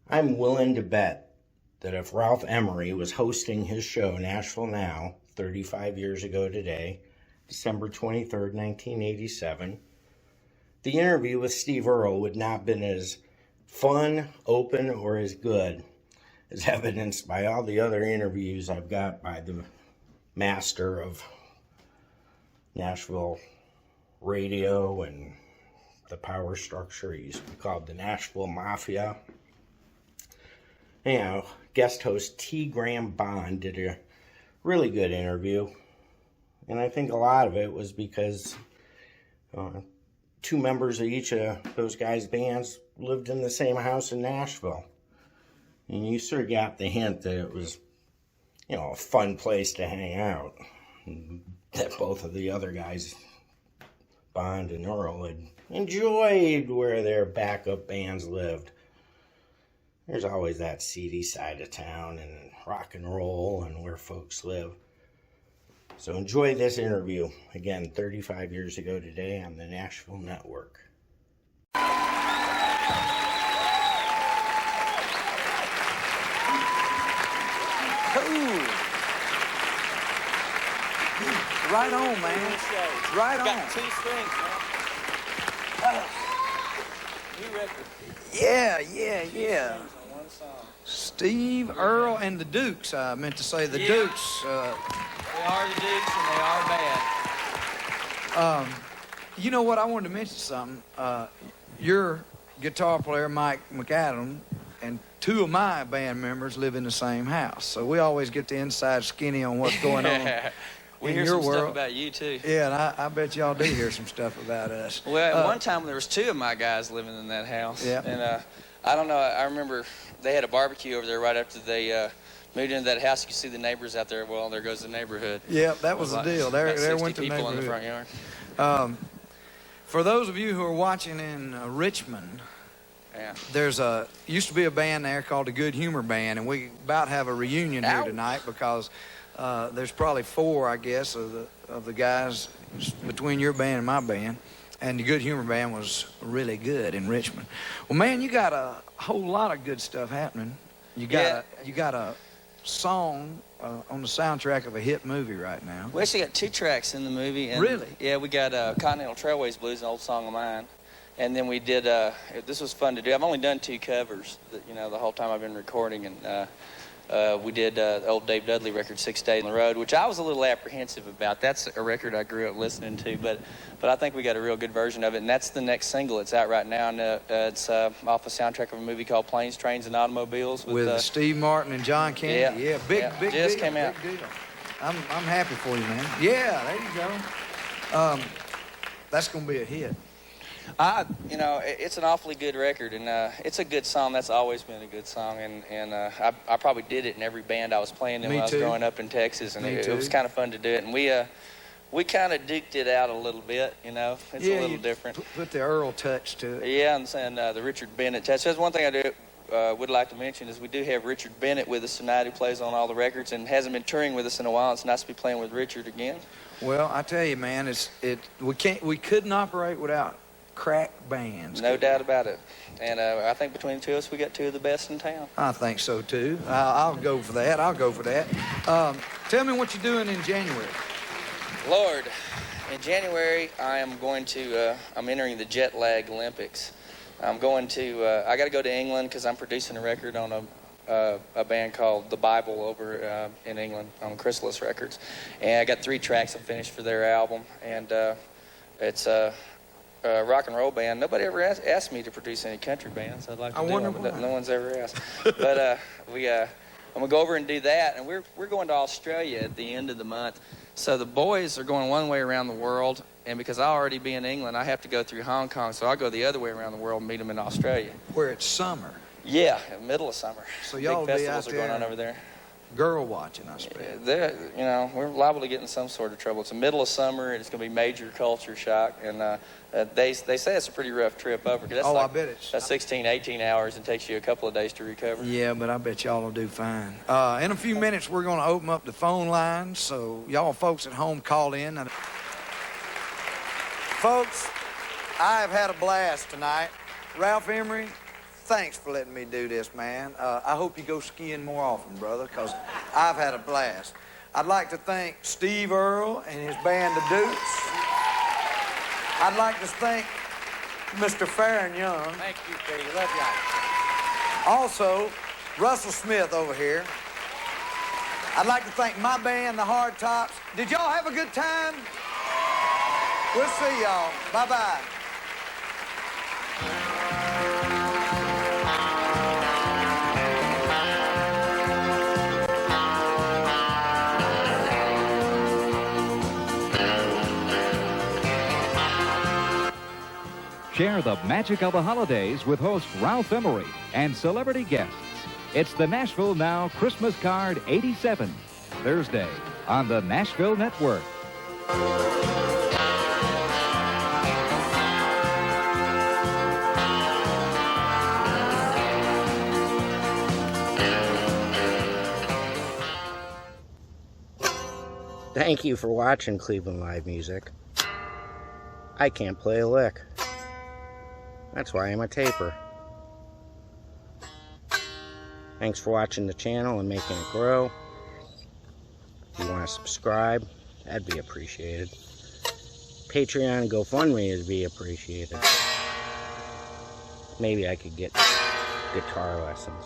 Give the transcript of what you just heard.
I'm willing to bet that if Ralph Emery was hosting his show Nashville Now 35 years ago today, December 23rd, 1987, the interview with Steve Earle would not have been as fun, open, or as good, as evidenced by all the other interviews I've got by the master of Nashville radio and the power structure. He used to be called the Nashville Mafia. Anyhow, guest host T. Graham Bond did a really good interview, and I think a lot of it was because two members of each of those guys' bands lived in the same house in Nashville. And you sort of got the hint that it was, a fun place to hang out. And that both of the other guys, Bond and Earle, had enjoyed where their backup bands lived. There's always that seedy side of town and rock and roll and where folks live. So enjoy this interview, again, 35 years ago today on the Nashville Network. Cool. Right on, man. Right on. Got 2 strings, man. New record. Yeah. Steve, Earle, and the Dukes. I meant to say the Dukes. They are the Dukes, and they are bad. You know what? I wanted to mention something. Your guitar player, Mike McAdam, and 2 of my band members live in the same house. So we always get the inside skinny on what's going on We in hear your some world. stuff about you, too. Yeah, and I bet y'all do hear some stuff about us. Well, at one time, there was 2 of my guys living in that house. Yeah. And I don't know, I remember they had a barbecue over there right after they moved into that house. You could see the neighbors out there. Well, there goes the neighborhood. Yeah, that was the deal. There went the people neighborhood. in the front yard. For those of you who are watching in Richmond, there's used to be a band there called the Good Humor Band, and we about have a reunion here tonight because there's probably 4, I guess, of the guys between your band and my band, and the Good Humor Band was really good in Richmond. Well, man, you got a whole lot of good stuff happening. You got a song on the soundtrack of a hit movie right now. We actually got 2 tracks in the movie. And really? Yeah, we got Continental Trailways Blues, an old song of mine. And then we did, this was fun to do. I've only done 2 covers, the whole time I've been recording. And we did the old Dave Dudley record, 6 Days on the Road, which I was a little apprehensive about. That's a record I grew up listening to, but I think we got a real good version of it. And that's the next single. It's out right now, and it's off a soundtrack of a movie called Planes, Trains, and Automobiles. With Steve Martin and John Kennedy. Yeah, big just deal. Came out. Big deal. I'm happy for you, man. Yeah, there you go. That's going to be a hit. It's an awfully good record, and it's a good song. That's always been a good song, and I probably did it in every band I was playing in when I was growing up in Texas, and it was kind of fun to do it. And we kind of duked it out a little bit, It's a little different. Put the Earle touch to it. Yeah, and the Richard Bennett touch. That's one thing I would like to mention is we do have Richard Bennett with us tonight, who plays on all the records and hasn't been touring with us in a while. It's nice to be playing with Richard again. Well, I tell you, man, we couldn't operate without crack bands. No doubt about it. And I think between the 2 of us, we got 2 of the best in town. I think so, too. I'll go for that. Tell me what you're doing in January. Lord, in January, I'm entering the Jet Lag Olympics. I got to go to England because I'm producing a record on a band called The Bible over in England on Chrysalis Records. And I got 3 tracks I'm finished for their album. And it's rock and roll band. Nobody ever asked me to produce any country bands. I'd like to do one, but no one's ever asked. But I'm gonna go over and do that, and we're going to Australia at the end of the month. So the boys are going one way around the world, and because I'll already be in England, I have to go through Hong Kong. So I'll go the other way around the world and meet them in Australia. Where it's summer. Yeah, middle of summer. So y'all big be out festivals are going on over there. Girl watching, I suppose. We're liable to get in some sort of trouble. It's the middle of summer, and it's going to be major culture shock. And they say it's a pretty rough trip over. That's I bet it's. That's 16, 18 hours, and takes you a couple of days to recover. Yeah, but I bet y'all will do fine. In a few minutes, we're going to open up the phone lines, so y'all folks at home call in. Folks, I have had a blast tonight. Ralph Emery, thanks for letting me do this, man. I hope you go skiing more often, brother, because I've had a blast. I'd like to thank Steve Earle and his band, the Dukes. I'd like to thank Mr. Faron Young. Thank you, Katie. Love y'all. Also, Russell Smith over here. I'd like to thank my band, the Hard Tops. Did y'all have a good time? We'll see y'all. Bye-bye. Share the magic of the holidays with host Ralph Emery and celebrity guests. It's the Nashville Now Christmas Card 87, Thursday on the Nashville Network. Thank you for watching Cleveland Live Music. I can't play a lick. That's why I'm a taper. Thanks for watching the channel and making it grow. If you want to subscribe, that'd be appreciated. Patreon and GoFundMe would be appreciated. Maybe I could get guitar lessons.